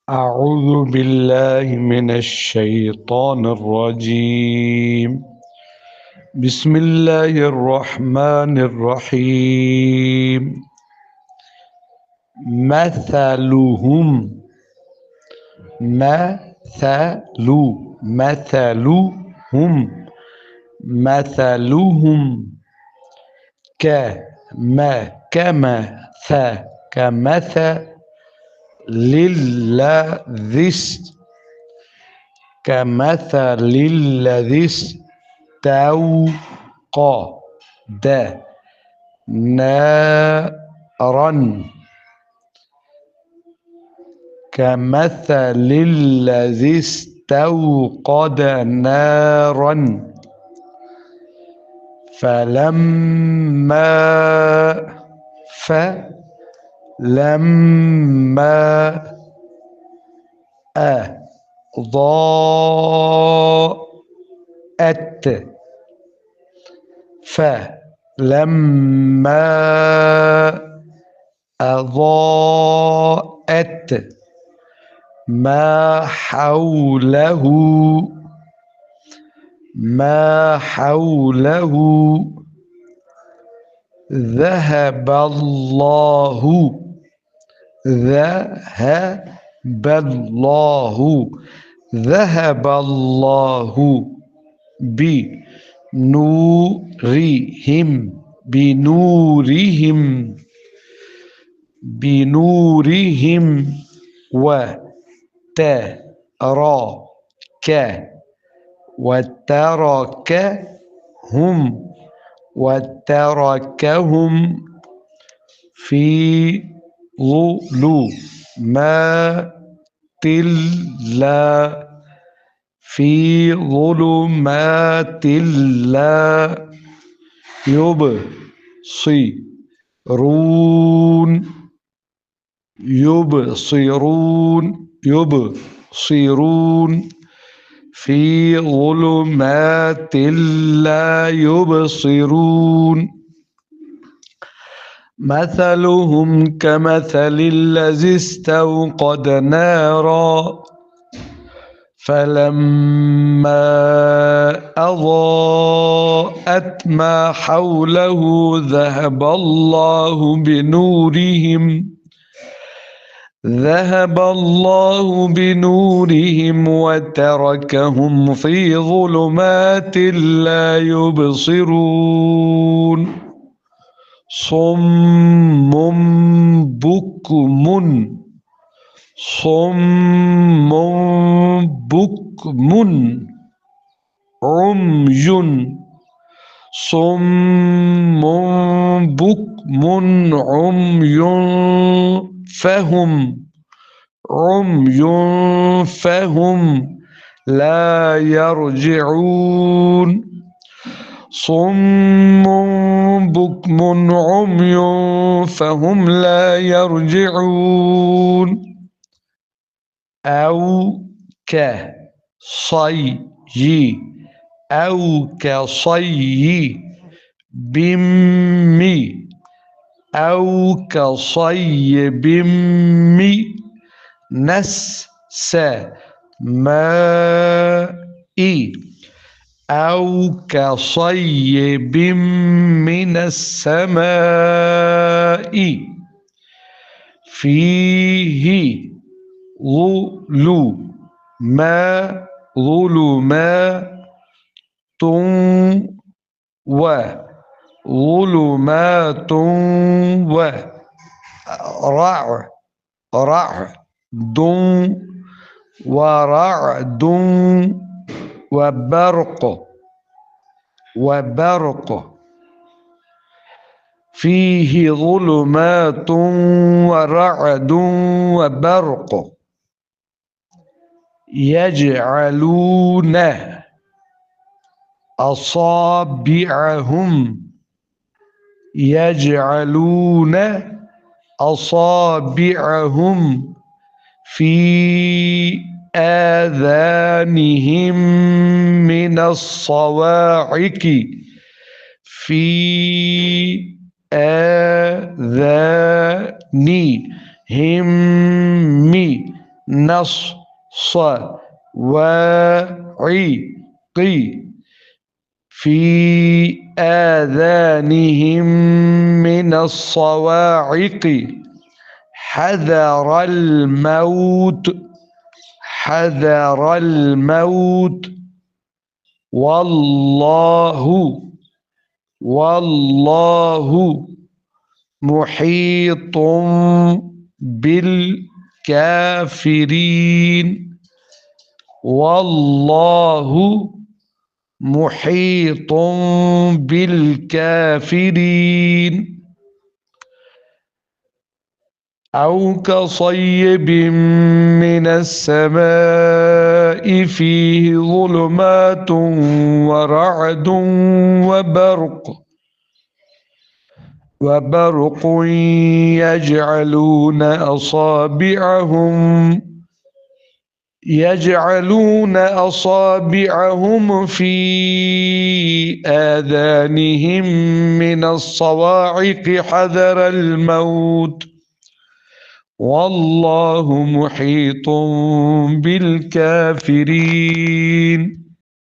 أعوذ بالله من الشيطان الرجيم. بسم الله الرحمن الرحيم. مثلهم مثلهم مثلهم كمثل الذي استوقد نارا كمثل الذي استوقد نارا فلما أضاءت ما حوله ذهب الله بنورهم وتركهم في ظلمات لا يبصرون. مثلهم كمثل الذي استوقد نارا فلما أضاءت ما حوله ذهب الله بنورهم وتركهم في ظلمات لا يبصرون. صم بكم عمي فهم لا يرجعون. صم بكم عمي فهم لا يرجعون. أو كصيب من السماء فيه ظلمات ورعد وبرق فيه ظلمات ورعد وبرق يجعلون أصابعهم في آذانهم من الصواعق الصواعق في آذانهم من الصواعق حذر الموت حذر الموت والله محيط بالكافرين والله محيط بالكافرين أو كصيب من السماء فيه ظلمات ورعد وبرق يجعلون أصابعهم في آذانهم من الصواعق حذر الموت والله محيط بالكافرين.